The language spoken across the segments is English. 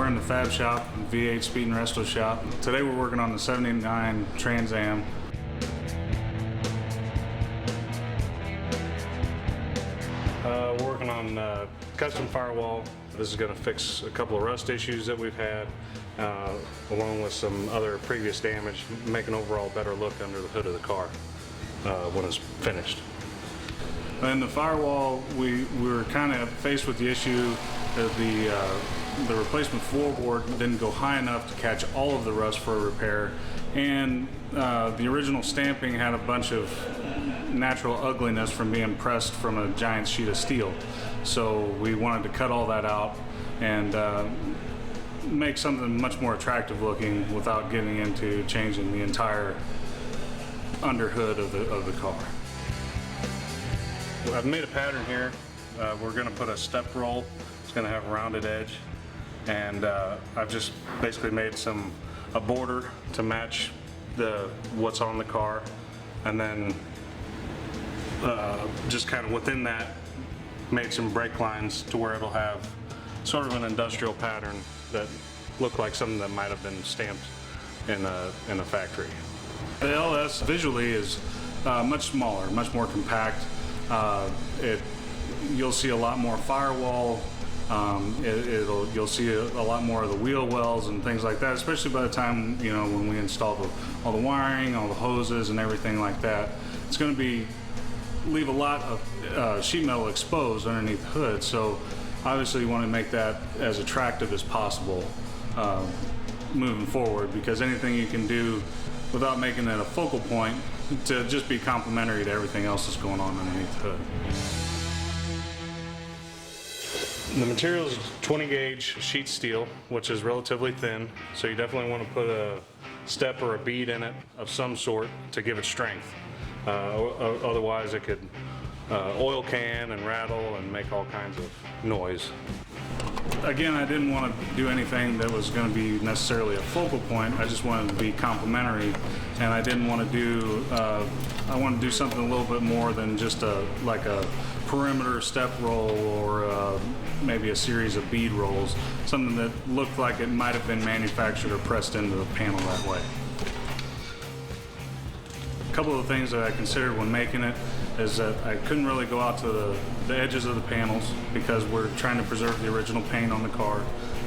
We're in the fab shop, V8 Speed and Resto shop. Today we're working on the 79 Trans Am. We're working on custom firewall. This is going to fix a couple of rust issues that we've had, along with some other previous damage, make an overall better look under the hood of the car when it's finished. In the firewall, we were kind of faced with the issue that the replacement floorboard didn't go high enough to catch all of the rust for a repair, and the original stamping had a bunch of natural ugliness from being pressed from a giant sheet of steel. So we wanted to cut all that out and make something much more attractive looking without getting into changing the entire underhood of the car. I've made a pattern here. We're going to put a step roll. It's going to have a rounded edge, and I've just basically made a border to match what's on the car, and then just kind of within that made some brake lines to where it'll have sort of an industrial pattern that looked like something that might have been stamped in a factory. The LS visually is much smaller, much more compact. You'll see a lot more firewall. You'll see a lot more of the wheel wells and things like that, especially by the time, when we install all the wiring, all the hoses and everything like that. It's going to leave a lot of sheet metal exposed underneath the hood, so obviously you want to make that as attractive as possible moving forward, because anything you can do without making it a focal point to just be complementary to everything else that's going on underneath the hood. The material is 20 gauge sheet steel, which is relatively thin, so you definitely want to put a step or a bead in it of some sort to give it strength. Otherwise it could oil can and rattle and make all kinds of noise. Again, I didn't want to do anything that was going to be necessarily a focal point. I just wanted to be complementary, and I didn't want to do, I wanted to do something a little bit more than just like a perimeter step roll or maybe a series of bead rolls, something that looked like it might have been manufactured or pressed into the panel that way. A couple of things that I considered when making it is that I couldn't really go out to the edges of the panels because we're trying to preserve the original paint on the car.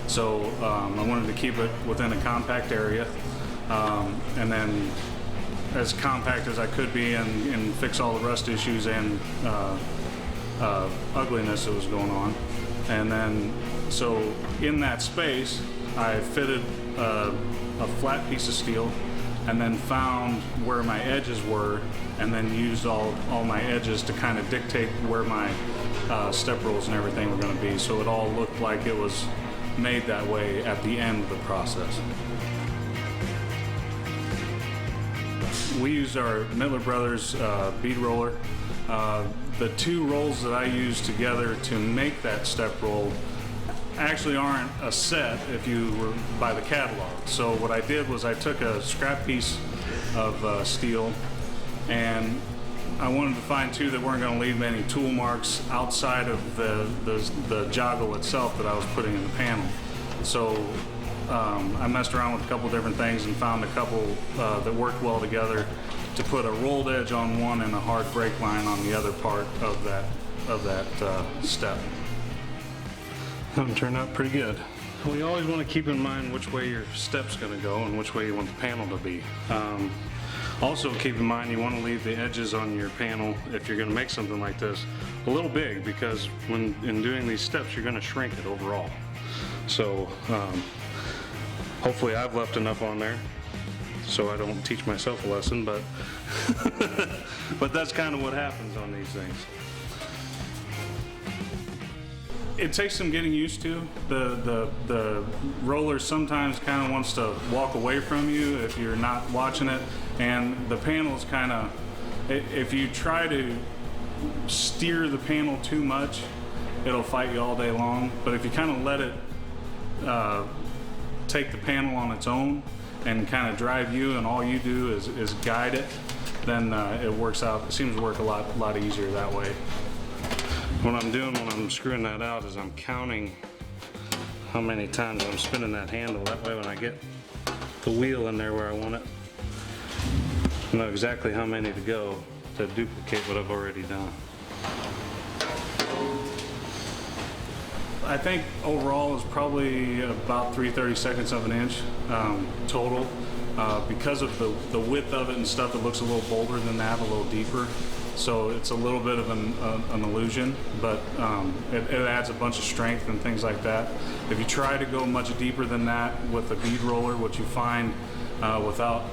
So I wanted to keep it within a compact area, and then as compact as I could be and fix all the rust issues and ugliness that was going on. And then, so in that space, I fitted a flat piece of steel and then found where my edges were, and then used all my edges to kind of dictate where my step rolls and everything were going to be, so it all looked like it was made that way at the end of the process. We used our Mittler Brothers bead roller. The two rolls that I used together to make that step roll actually aren't a set if you were by the catalog. So what I did was I took a scrap piece of steel, and I wanted to find two that weren't going to leave any tool marks outside of the joggle itself that I was putting in the panel. So I messed around with a couple different things and found a couple that worked well together to put a rolled edge on one and a hard brake line on the other part of that step. That turned out pretty good. Well, you always want to keep in mind which way your step's going to go and which way you want the panel to be. Also keep in mind you want to leave the edges on your panel, if you're going to make something like this, a little big, because when in doing these steps you're going to shrink it overall. So hopefully I've left enough on there so I don't teach myself a lesson, but but that's kind of what happens on these things. It takes some getting used to. The roller sometimes kind of wants to walk away from you if you're not watching it, and the panel's kind of, if you try to steer the panel too much, it'll fight you all day long. But if you kind of let it take the panel on its own and kind of drive you, and all you do is guide it, then it works out. It seems to work a lot easier that way. What I'm doing when I'm screwing that out is I'm counting how many times I'm spinning that handle. That way when I get the wheel in there where I want it, I know exactly how many to go to duplicate what I've already done. I think overall is probably about 3/32 of an inch total. Because of the width of it and stuff, it looks a little bolder than that, a little deeper. So it's a little bit of an illusion, but it adds a bunch of strength and things like that. If you try to go much deeper than that with a bead roller, what you find without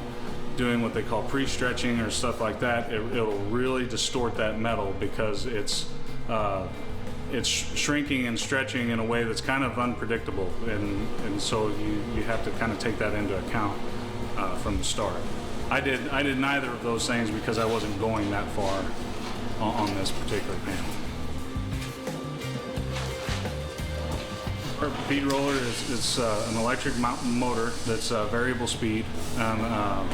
doing what they call pre-stretching or stuff like that, it'll really distort that metal because it's shrinking and stretching in a way that's kind of unpredictable, and so you have to kind of take that into account from the start. I did neither of those things because I wasn't going that far on this particular panel. Our bead roller is an electric motor that's variable speed, and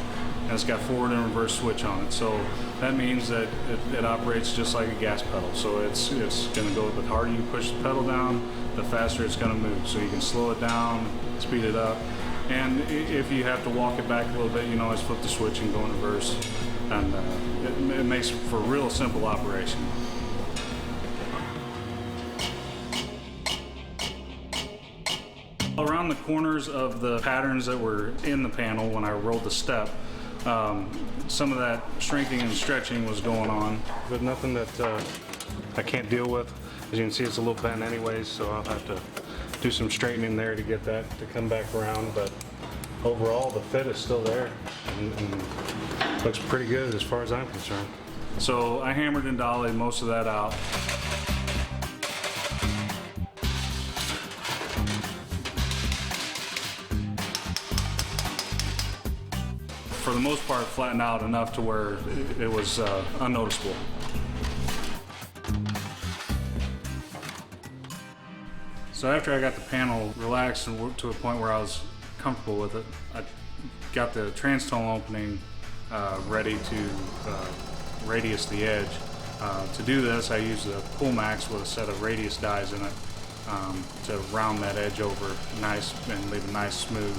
it's got forward and reverse switch on it. So that means that it operates just like a gas pedal. So it's going to go, the harder you push the pedal down, the faster it's going to move. So you can slow it down, speed it up. And if you have to walk it back a little bit, you can always flip the switch and go in reverse. And it makes for a real simple operation. Around the corners of the patterns that were in the panel when I rolled the step, some of that shrinking and stretching was going on, but nothing that I can't deal with. As you can see, it's a little bent anyways, so I'll have to do some straightening there to get that to come back around. But overall, the fit is still there and looks pretty good as far as I'm concerned. So I hammered and dollied most of that out. For the most part, flattened out enough to where it was unnoticeable. So after I got the panel relaxed and worked to a point where I was comfortable with it, I got the trans tunnel opening ready to radius the edge. To do this, I used a Pullmax with a set of radius dies in it to round that edge over nice and leave a nice smooth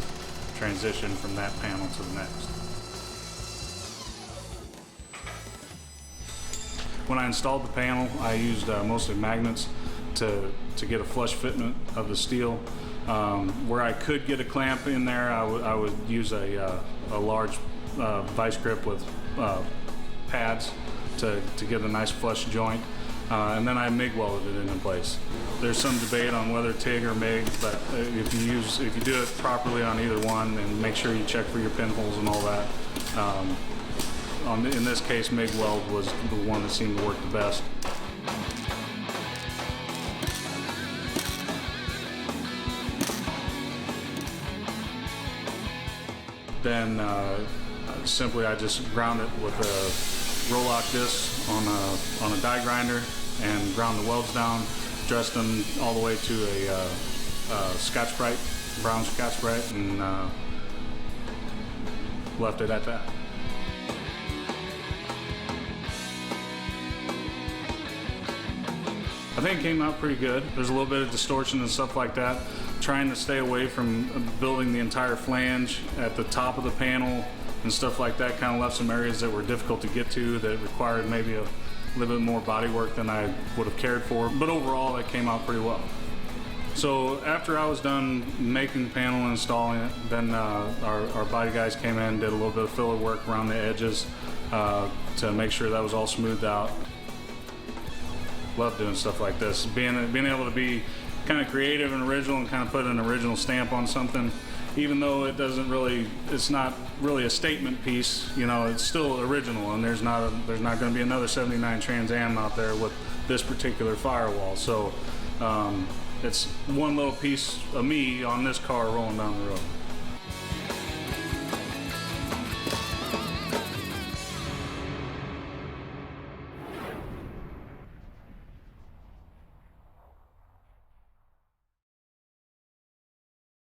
transition from that panel to the next. When I installed the panel, I used mostly magnets to get a flush fitment of the steel. Where I could get a clamp in there, I would use a large vice grip with pads to get a nice flush joint. And then I MIG welded it into place. There's some debate on whether TIG or MIG, but if you do it properly on either one, and make sure you check for your pinholes and all that. In this case, MIG weld was the one that seemed to work the best. Then simply I just ground it with a roll-lock disc on a die grinder and ground the welds down, dressed them all the way to a Scotch-Brite, brown Scotch-Brite, and left it at that. I think it came out pretty good. There's a little bit of distortion and stuff like that. Trying to stay away from building the entire flange at the top of the panel and stuff like that kind of left some areas that were difficult to get to that required maybe a little bit more body work than I would have cared for. But overall, it came out pretty well. So after I was done making the panel and installing it, then our body guys came in, did a little bit of filler work around the edges to make sure that was all smoothed out. Love doing stuff like this. Being able to be kind of creative and original and kind of put an original stamp on something, even though it's not really a statement piece, you know, it's still original, and there's not going to be another 79 Trans Am out there with this particular Firewall. So it's one little piece of me on this car rolling down the road.